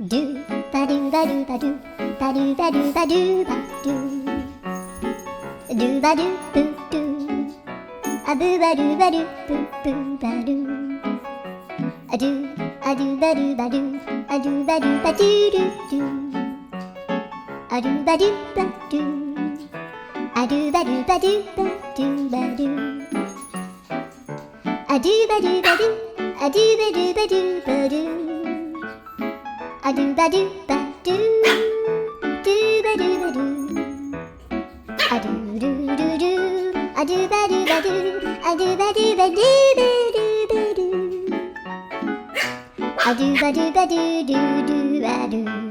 ドゥバドゥバドゥバドゥバドゥバドゥバドゥバドゥドゥバドゥブッドゥアブバドゥバドゥブッブッバドゥアドゥアドゥバドゥバドゥアドゥバドゥバドゥドゥドゥアドゥバドゥバドゥアドゥバドゥバドゥバドゥバドゥアドゥバドゥバドゥアドゥバドゥバドゥバドゥアドゥバドゥバドゥドゥバドゥバドゥアドゥルルルアドゥバドゥバドゥアドゥバドゥバドゥバドゥバドゥアドゥバドゥバドゥドゥドゥバドゥ